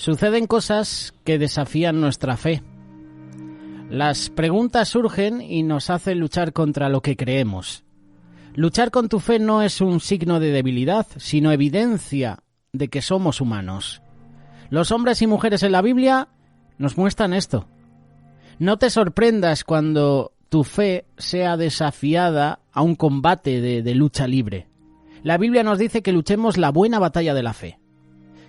Suceden cosas que desafían nuestra fe. Las preguntas surgen y nos hacen luchar contra lo que creemos. Luchar con tu fe no es un signo de debilidad, sino evidencia de que somos humanos. Los hombres y mujeres en la Biblia nos muestran esto. No te sorprendas cuando tu fe sea desafiada a un combate de lucha libre. La Biblia nos dice que luchemos la buena batalla de la fe.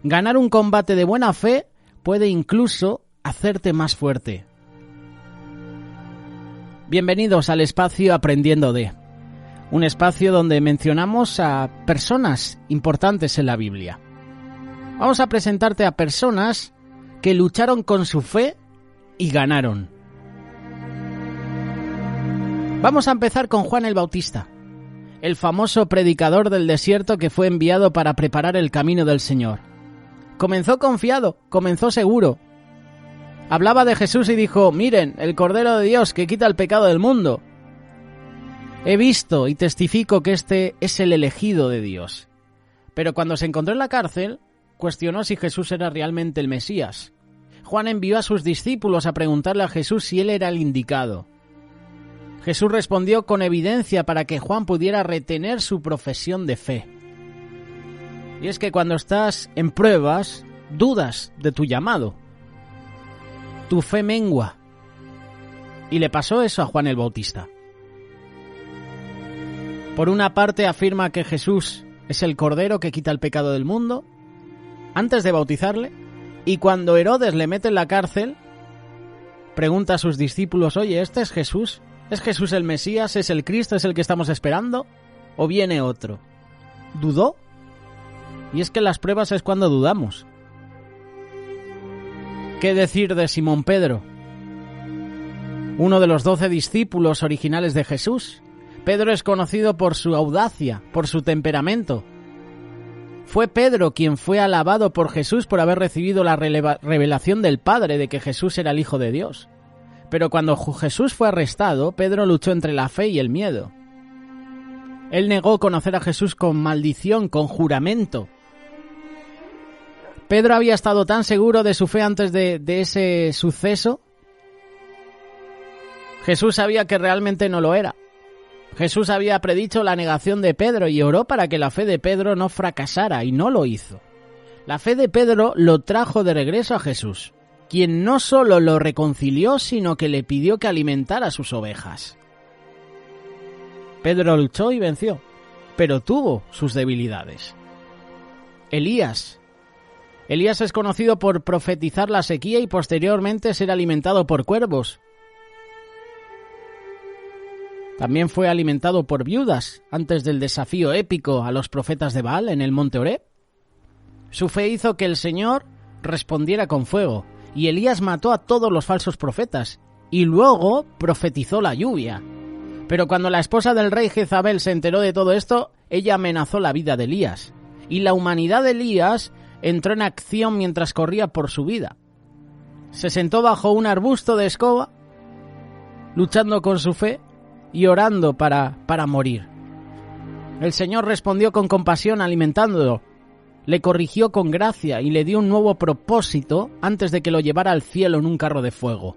Ganar un combate de buena fe puede incluso hacerte más fuerte. Bienvenidos al espacio Aprendiendo de, un espacio donde mencionamos a personas importantes en la Biblia. Vamos a presentarte a personas que lucharon con su fe y ganaron. Vamos a empezar con Juan el Bautista, el famoso predicador del desierto que fue enviado para preparar el camino del Señor. Comenzó confiado, comenzó seguro. Hablaba de Jesús y dijo: miren, el Cordero de Dios que quita el pecado del mundo. He visto y testifico que este es el elegido de Dios. Pero cuando se encontró en la cárcel, cuestionó si Jesús era realmente el Mesías. Juan envió a sus discípulos a preguntarle a Jesús si él era el indicado. Jesús respondió con evidencia para que Juan pudiera retener su profesión de fe. Y es que cuando estás en pruebas, dudas de tu llamado. Tu fe mengua. Y le pasó eso a Juan el Bautista. Por una parte afirma que Jesús es el Cordero que quita el pecado del mundo, antes de bautizarle, y cuando Herodes le mete en la cárcel, pregunta a sus discípulos: oye, ¿este es Jesús? ¿Es Jesús el Mesías? ¿Es el Cristo? ¿Es el que estamos esperando? ¿O viene otro? ¿Dudó? Y es que en las pruebas es cuando dudamos. ¿Qué decir de Simón Pedro? Uno de los 12 discípulos originales de Jesús. Pedro es conocido por su audacia, por su temperamento. Fue Pedro quien fue alabado por Jesús por haber recibido la revelación del Padre de que Jesús era el Hijo de Dios. Pero cuando Jesús fue arrestado, Pedro luchó entre la fe y el miedo. Él negó conocer a Jesús con maldición, con juramento. Pedro había estado tan seguro de su fe antes de ese suceso. Jesús sabía que realmente no lo era. Jesús había predicho la negación de Pedro y oró para que la fe de Pedro no fracasara, y no lo hizo. La fe de Pedro lo trajo de regreso a Jesús, quien no solo lo reconcilió, sino que le pidió que alimentara a sus ovejas. Pedro luchó y venció, pero tuvo sus debilidades. Elías es conocido por profetizar la sequía y posteriormente ser alimentado por cuervos. También fue alimentado por viudas antes del desafío épico a los profetas de Baal en el monte Horeb. Su fe hizo que el Señor respondiera con fuego, y Elías mató a todos los falsos profetas, y luego profetizó la lluvia. Pero cuando la esposa del rey Jezabel se enteró de todo esto, ella amenazó la vida de Elías, y la humanidad de Elías entró en acción mientras corría por su vida. Se sentó bajo un arbusto de escoba, luchando con su fe y orando para morir. El Señor respondió con compasión alimentándolo, le corrigió con gracia y le dio un nuevo propósito antes de que lo llevara al cielo en un carro de fuego.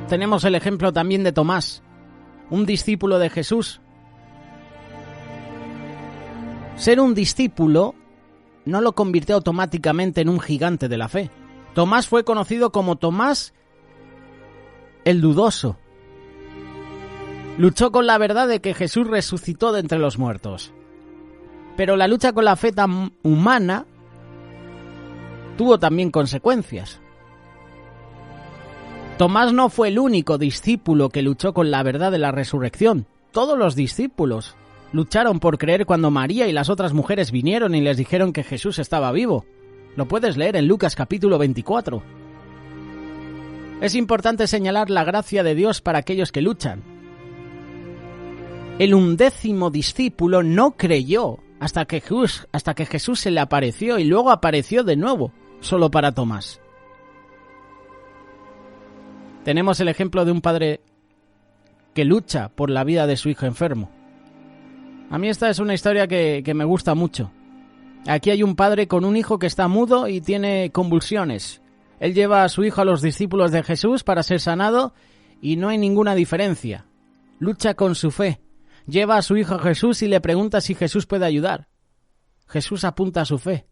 Tenemos el ejemplo también de Tomás, un discípulo de Jesús. Ser un discípulo no lo convirtió automáticamente en un gigante de la fe. Tomás fue conocido como Tomás el dudoso. Luchó con la verdad de que Jesús resucitó de entre los muertos. Pero la lucha con la fe tan humana tuvo también consecuencias. Tomás no fue el único discípulo que luchó con la verdad de la resurrección. Todos los discípulos lucharon por creer cuando María y las otras mujeres vinieron y les dijeron que Jesús estaba vivo. Lo puedes leer en Lucas capítulo 24. Es importante señalar la gracia de Dios para aquellos que luchan. El 11º discípulo no creyó hasta que Jesús se le apareció y luego apareció de nuevo, solo para Tomás. Tenemos el ejemplo de un padre que lucha por la vida de su hijo enfermo. A mí esta es una historia que me gusta mucho. Aquí hay un padre con un hijo que está mudo y tiene convulsiones. Él lleva a su hijo a los discípulos de Jesús para ser sanado y no hay ninguna diferencia. Lucha con su fe. Lleva a su hijo a Jesús y le pregunta si Jesús puede ayudar. Jesús apunta a su fe.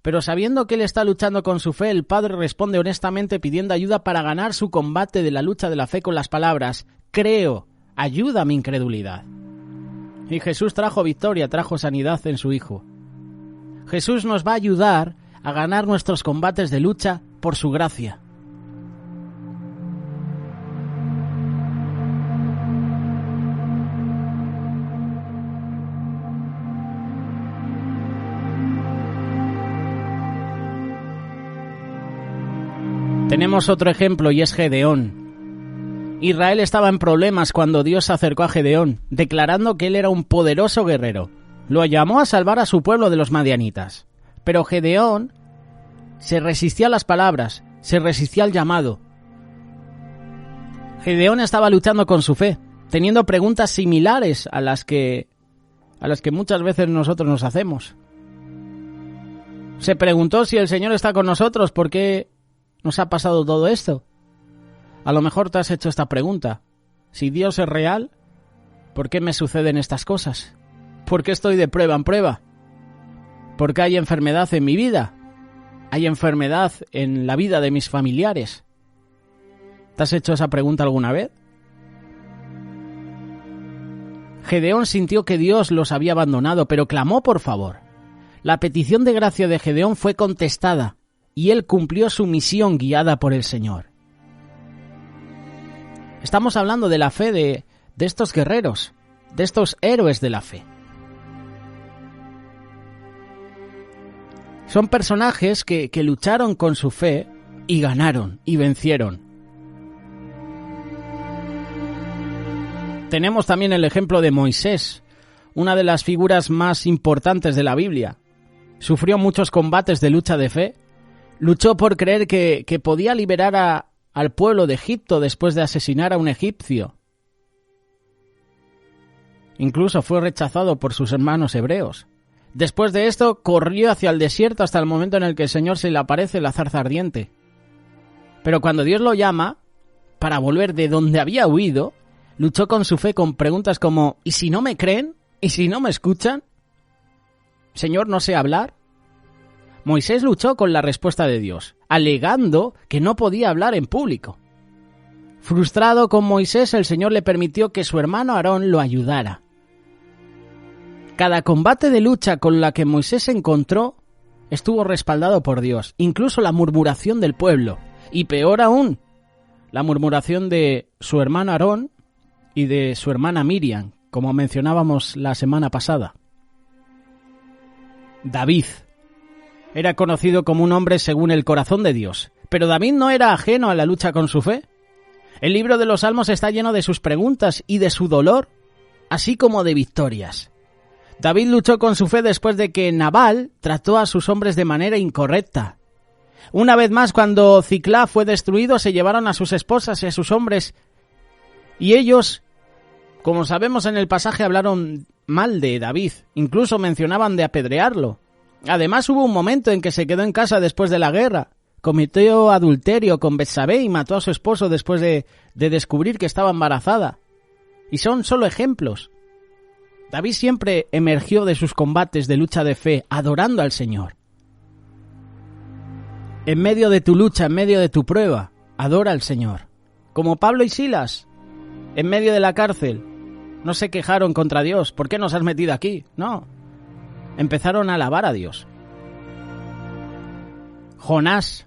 Pero sabiendo que él está luchando con su fe, el padre responde honestamente pidiendo ayuda para ganar su combate de la lucha de la fe con las palabras: creo, ayuda a mi incredulidad. Y Jesús trajo victoria, trajo sanidad en su hijo. Jesús nos va a ayudar a ganar nuestros combates de lucha por su gracia. Tenemos otro ejemplo y es Gedeón. Israel estaba en problemas cuando Dios se acercó a Gedeón, declarando que él era un poderoso guerrero. Lo llamó a salvar a su pueblo de los madianitas. Pero Gedeón se resistió a las palabras, se resistió al llamado. Gedeón estaba luchando con su fe, teniendo preguntas similares a las que muchas veces nosotros nos hacemos. Se preguntó si el Señor está con nosotros, ¿por qué nos ha pasado todo esto? A lo mejor te has hecho esta pregunta. Si Dios es real, ¿por qué me suceden estas cosas? ¿Por qué estoy de prueba en prueba? ¿Por qué hay enfermedad en mi vida? ¿Hay enfermedad en la vida de mis familiares? ¿Te has hecho esa pregunta alguna vez? Gedeón sintió que Dios los había abandonado, pero clamó por favor. La petición de gracia de Gedeón fue contestada y él cumplió su misión guiada por el Señor. Estamos hablando de la fe de estos guerreros, de estos héroes de la fe. Son personajes que lucharon con su fe y ganaron y vencieron. Tenemos también el ejemplo de Moisés, una de las figuras más importantes de la Biblia. Sufrió muchos combates de lucha de fe. Luchó por creer que podía liberar al pueblo de Egipto después de asesinar a un egipcio. Incluso fue rechazado por sus hermanos hebreos. Después de esto, corrió hacia el desierto hasta el momento en el que el Señor se le aparece en la zarza ardiente. Pero cuando Dios lo llama, para volver de donde había huido, luchó con su fe con preguntas como: ¿y si no me creen? ¿Y si no me escuchan? ¿Señor, no sé hablar? Moisés luchó con la respuesta de Dios, alegando que no podía hablar en público. Frustrado con Moisés, el Señor le permitió que su hermano Aarón lo ayudara. Cada combate de lucha con la que Moisés se encontró estuvo respaldado por Dios, incluso la murmuración del pueblo, y peor aún, la murmuración de su hermano Aarón y de su hermana Miriam, como mencionábamos la semana pasada. David era conocido como un hombre según el corazón de Dios, pero David no era ajeno a la lucha con su fe. El libro de los Salmos está lleno de sus preguntas y de su dolor, así como de victorias. David luchó con su fe después de que Nabal trató a sus hombres de manera incorrecta. Una vez más, cuando Ciclá fue destruido, se llevaron a sus esposas y a sus hombres, y ellos, como sabemos en el pasaje, hablaron mal de David, incluso mencionaban de apedrearlo. Además, hubo un momento en que se quedó en casa después de la guerra, cometió adulterio con Betsabé y mató a su esposo después de descubrir que estaba embarazada. Y son solo ejemplos. David siempre emergió de sus combates de lucha de fe, adorando al Señor. En medio de tu lucha, en medio de tu prueba, adora al Señor. Como Pablo y Silas, en medio de la cárcel, no se quejaron contra Dios. ¿Por qué nos has metido aquí? No. Empezaron a alabar a Dios. Jonás.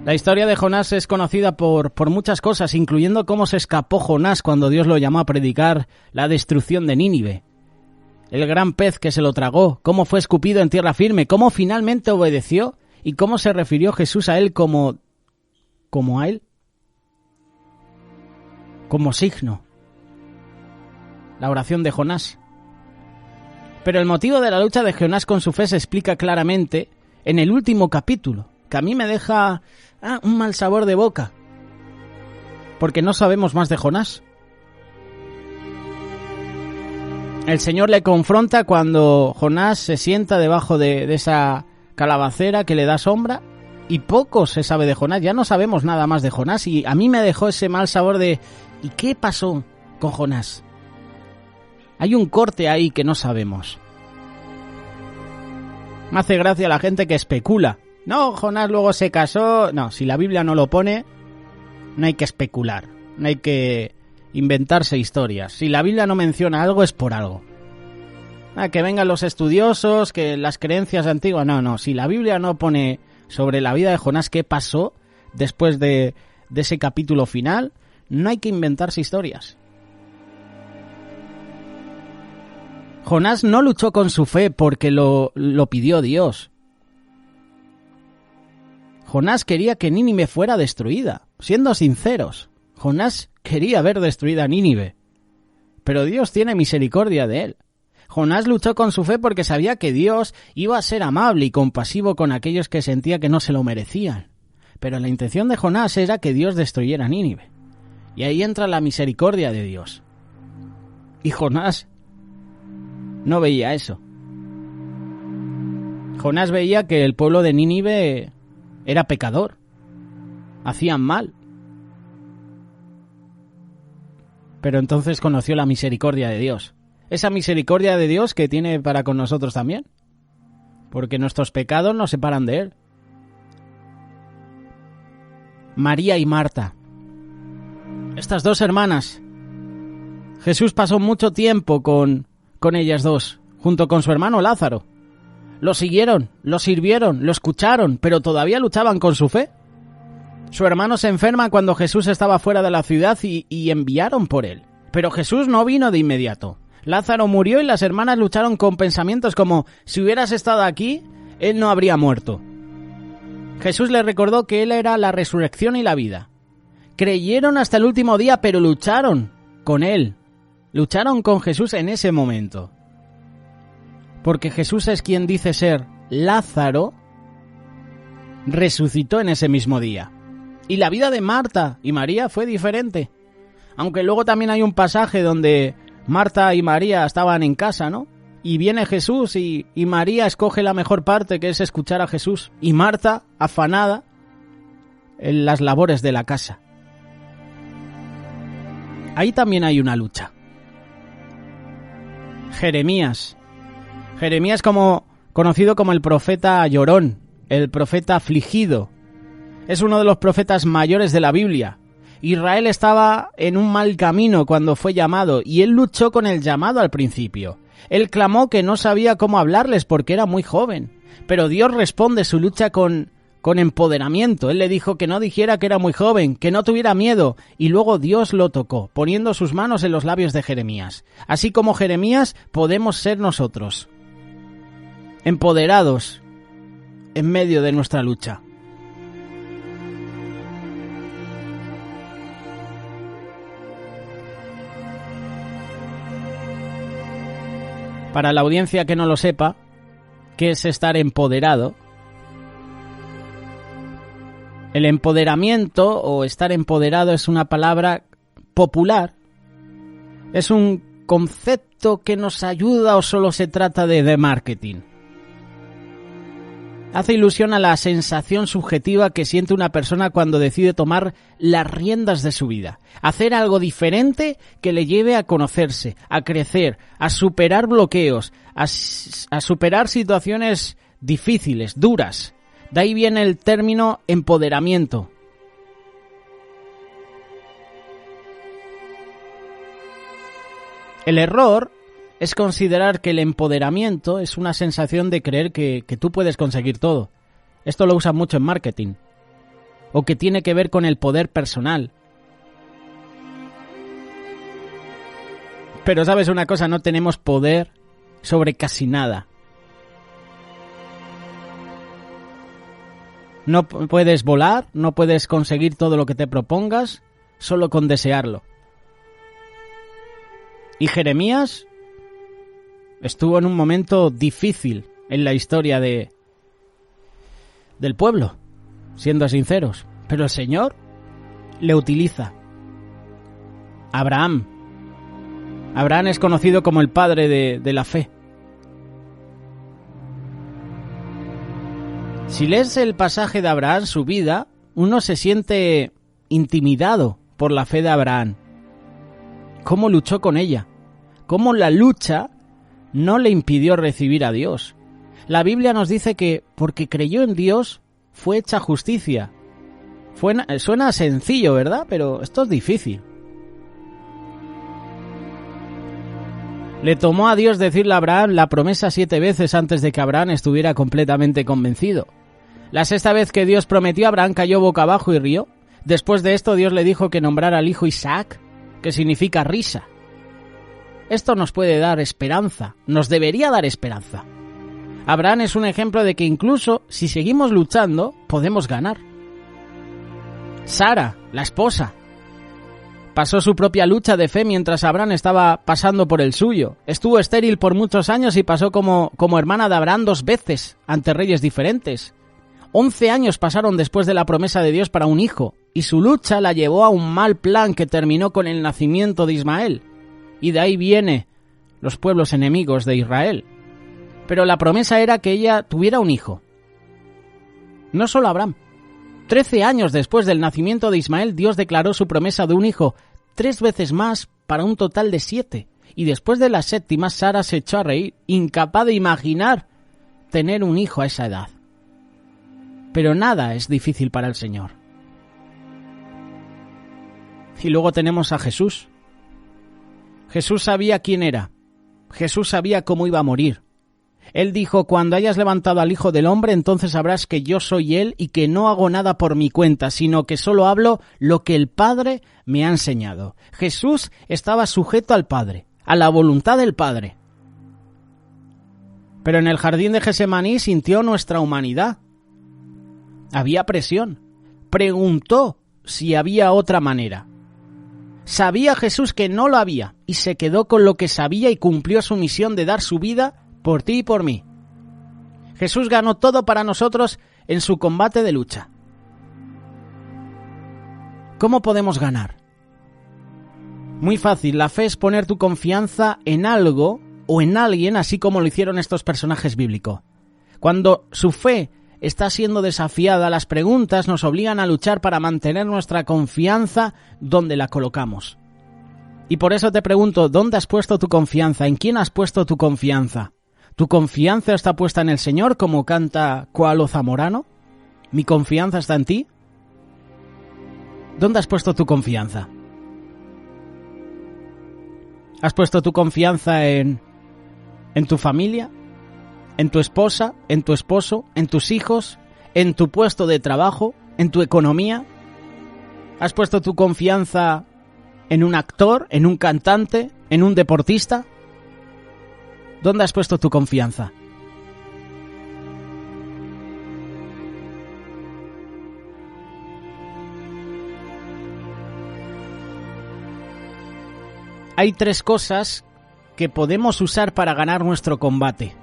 La historia de Jonás es conocida por muchas cosas, incluyendo cómo se escapó Jonás cuando Dios lo llamó a predicar la destrucción de Nínive. El gran pez que se lo tragó, cómo fue escupido en tierra firme, cómo finalmente obedeció y cómo se refirió Jesús a él como a él, como signo. La oración de Jonás. Pero el motivo de la lucha de Jonás con su fe se explica claramente en el último capítulo, que a mí me deja un mal sabor de boca, porque no sabemos más de Jonás. El Señor le confronta cuando Jonás se sienta debajo de esa calabacera que le da sombra, y poco se sabe de Jonás, ya no sabemos nada más de Jonás, y a mí me dejó ese mal sabor de ¿y qué pasó con Jonás? Hay un corte ahí que no sabemos. Me hace gracia la gente que especula. No, Jonás luego se casó. No, si la Biblia no lo pone, no hay que especular, no hay que inventarse historias. Si la Biblia no menciona algo es por algo. Que vengan los estudiosos, que las creencias antiguas. No, si la Biblia no pone sobre la vida de Jonás qué pasó después de ese capítulo final, no hay que inventarse historias. Jonás no luchó con su fe porque lo pidió Dios. Jonás quería que Nínive fuera destruida. Siendo sinceros, Jonás quería ver destruida Nínive. Pero Dios tiene misericordia de él. Jonás luchó con su fe porque sabía que Dios iba a ser amable y compasivo con aquellos que sentía que no se lo merecían. Pero la intención de Jonás era que Dios destruyera Nínive. Y ahí entra la misericordia de Dios. Y Jonás no veía eso. Jonás veía que el pueblo de Nínive era pecador. Hacían mal. Pero entonces conoció la misericordia de Dios. Esa misericordia de Dios que tiene para con nosotros también. Porque nuestros pecados nos separan de Él. María y Marta. Estas dos hermanas. Jesús pasó mucho tiempo con ellas dos, junto con su hermano Lázaro. Lo siguieron, lo sirvieron, lo escucharon, pero todavía luchaban con su fe. Su hermano se enferma cuando Jesús estaba fuera de la ciudad y enviaron por él. Pero Jesús no vino de inmediato. Lázaro murió y las hermanas lucharon con pensamientos como, si hubieras estado aquí, él no habría muerto. Jesús les recordó que él era la resurrección y la vida. Creyeron hasta el último día, pero lucharon con él. Lucharon con Jesús en ese momento. Porque Jesús es quien dice ser Lázaro, resucitó en ese mismo día. Y la vida de Marta y María fue diferente. Aunque luego también hay un pasaje donde Marta y María estaban en casa, ¿no? Y viene Jesús y María escoge la mejor parte, que es escuchar a Jesús. Y Marta, afanada en las labores de la casa. Ahí también hay una lucha. Jeremías, conocido como el profeta llorón, el profeta afligido. Es uno de los profetas mayores de la Biblia. Israel estaba en un mal camino cuando fue llamado y él luchó con el llamado al principio. Él clamó que no sabía cómo hablarles porque era muy joven, pero Dios responde su lucha con empoderamiento. Él le dijo que no dijera que era muy joven, que no tuviera miedo, y luego Dios lo tocó, poniendo sus manos en los labios de Jeremías. Así como Jeremías, podemos ser nosotros, empoderados en medio de nuestra lucha. Para la audiencia que no lo sepa, ¿qué es estar empoderado? El empoderamiento o estar empoderado es una palabra popular. Es un concepto que nos ayuda o solo se trata de marketing. Hace ilusión a la sensación subjetiva que siente una persona cuando decide tomar las riendas de su vida. Hacer algo diferente que le lleve a conocerse, a crecer, a superar bloqueos, a superar situaciones difíciles, duras. De ahí viene el término empoderamiento. El error es considerar que el empoderamiento es una sensación de creer que tú puedes conseguir todo. Esto lo usan mucho en marketing. O que tiene que ver con el poder personal. Pero ¿sabes una cosa? No tenemos poder sobre casi nada. No puedes volar, no puedes conseguir todo lo que te propongas, solo con desearlo. Y Jeremías estuvo en un momento difícil en la historia del pueblo, siendo sinceros. Pero el Señor le utiliza. Abraham Abraham es conocido como el padre de la fe. Si lees el pasaje de Abraham, su vida, uno se siente intimidado por la fe de Abraham. Cómo luchó con ella, cómo la lucha no le impidió recibir a Dios. La Biblia nos dice que porque creyó en Dios fue hecha justicia. Suena sencillo, ¿verdad? Pero esto es difícil. Le tomó a Dios decirle a Abraham la promesa 7 veces antes de que Abraham estuviera completamente convencido. La 6ª vez que Dios prometió, Abraham cayó boca abajo y rió. Después de esto, Dios le dijo que nombrara al hijo Isaac, que significa risa. Esto nos puede dar esperanza, nos debería dar esperanza. Abraham es un ejemplo de que incluso si seguimos luchando, podemos ganar. Sara, la esposa, pasó su propia lucha de fe mientras Abraham estaba pasando por el suyo. Estuvo estéril por muchos años y pasó como hermana de Abraham 2 veces ante reyes diferentes. 11 años pasaron después de la promesa de Dios para un hijo, y su lucha la llevó a un mal plan que terminó con el nacimiento de Ismael. Y de ahí vienen los pueblos enemigos de Israel. Pero la promesa era que ella tuviera un hijo. No solo Abraham. 13 años después del nacimiento de Ismael, Dios declaró su promesa de un hijo 3 veces más para un total de 7. Y después de la 7ª, Sara se echó a reír, incapaz de imaginar tener un hijo a esa edad. Pero nada es difícil para el Señor. Y luego tenemos a Jesús. Jesús sabía quién era. Jesús sabía cómo iba a morir. Él dijo: cuando hayas levantado al Hijo del Hombre, entonces sabrás que yo soy Él y que no hago nada por mi cuenta, sino que solo hablo lo que el Padre me ha enseñado. Jesús estaba sujeto al Padre, a la voluntad del Padre. Pero en el jardín de Getsemaní sintió nuestra humanidad. Había presión. Preguntó si había otra manera. Sabía Jesús que no lo había y se quedó con lo que sabía y cumplió su misión de dar su vida por ti y por mí. Jesús ganó todo para nosotros en su combate de lucha. ¿Cómo podemos ganar? Muy fácil, la fe es poner tu confianza en algo o en alguien, así como lo hicieron estos personajes bíblicos. Cuando su fe está siendo desafiada, las preguntas nos obligan a luchar para mantener nuestra confianza donde la colocamos. Y por eso te pregunto, ¿dónde has puesto tu confianza? ¿En quién has puesto tu confianza? ¿Tu confianza está puesta en el Señor, como canta Coalo Zamorano? ¿Mi confianza está en ti? ¿Dónde has puesto tu confianza? ¿Has puesto tu confianza en tu familia? ¿En tu esposa? ¿En tu esposo? ¿En tus hijos? ¿En tu puesto de trabajo? ¿En tu economía? ¿Has puesto tu confianza en un actor? ¿En un cantante? ¿En un deportista? ¿Dónde has puesto tu confianza? Hay 3 cosas que podemos usar para ganar nuestro combate.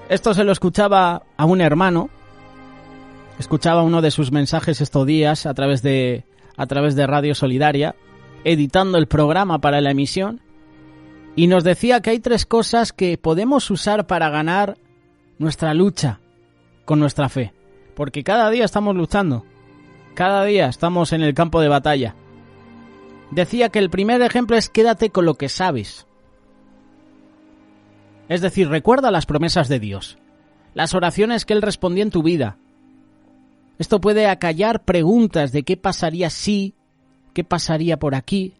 Esto se lo escuchaba a un hermano. Escuchaba uno de sus mensajes estos días a través de Radio Solidaria, editando el programa para la emisión. Y nos decía que hay 3 cosas que podemos usar para ganar nuestra lucha con nuestra fe. Porque cada día estamos luchando. Cada día estamos en el campo de batalla. Decía que el primer ejemplo es: quédate con lo que sabes. Es decir, recuerda las promesas de Dios, las oraciones que Él respondió en tu vida. Esto puede acallar preguntas de qué pasaría si, qué pasaría por aquí,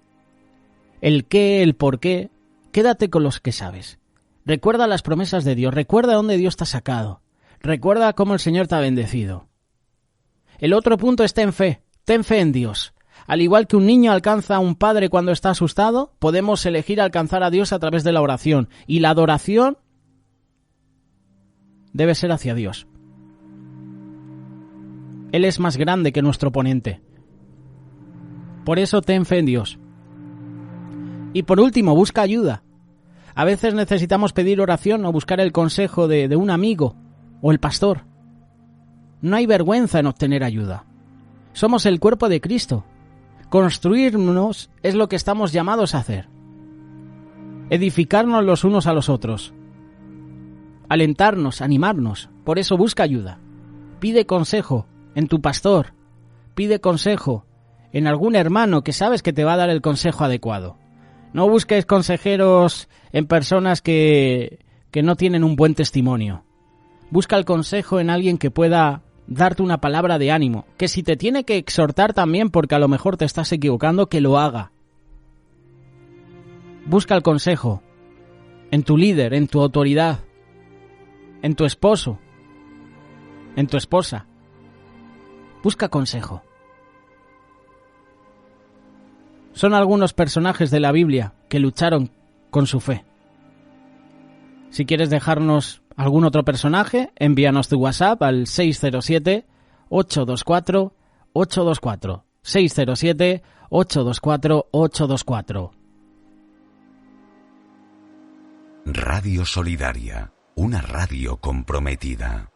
el qué, el por qué. Quédate con los que sabes. Recuerda las promesas de Dios, recuerda dónde Dios te ha sacado, recuerda cómo el Señor te ha bendecido. El otro punto es ten fe en Dios. Al igual que un niño alcanza a un padre cuando está asustado, podemos elegir alcanzar a Dios a través de la oración. Y la adoración debe ser hacia Dios. Él es más grande que nuestro oponente. Por eso ten fe en Dios. Y por último, busca ayuda. A veces necesitamos pedir oración o buscar el consejo de un amigo o el pastor. No hay vergüenza en obtener ayuda. Somos el cuerpo de Cristo. Construirnos es lo que estamos llamados a hacer. edificarnos los unos a los otros, alentarnos, animarnos. Por eso busca ayuda. Pide consejo en tu pastor, pide consejo en algún hermano que sabes que te va a dar el consejo adecuado. No busques consejeros en personas que no tienen un buen testimonio. Busca el consejo en alguien que pueda darte una palabra de ánimo, que si te tiene que exhortar también porque a lo mejor te estás equivocando, que lo haga. Busca el consejo en tu líder, en tu autoridad, en tu esposo, en tu esposa. Busca consejo. Son algunos personajes de la Biblia que lucharon con su fe. Si quieres dejarnos algún otro personaje, envíanos tu WhatsApp al 607-824-824. 607-824-824. Radio Solidaria, una radio comprometida.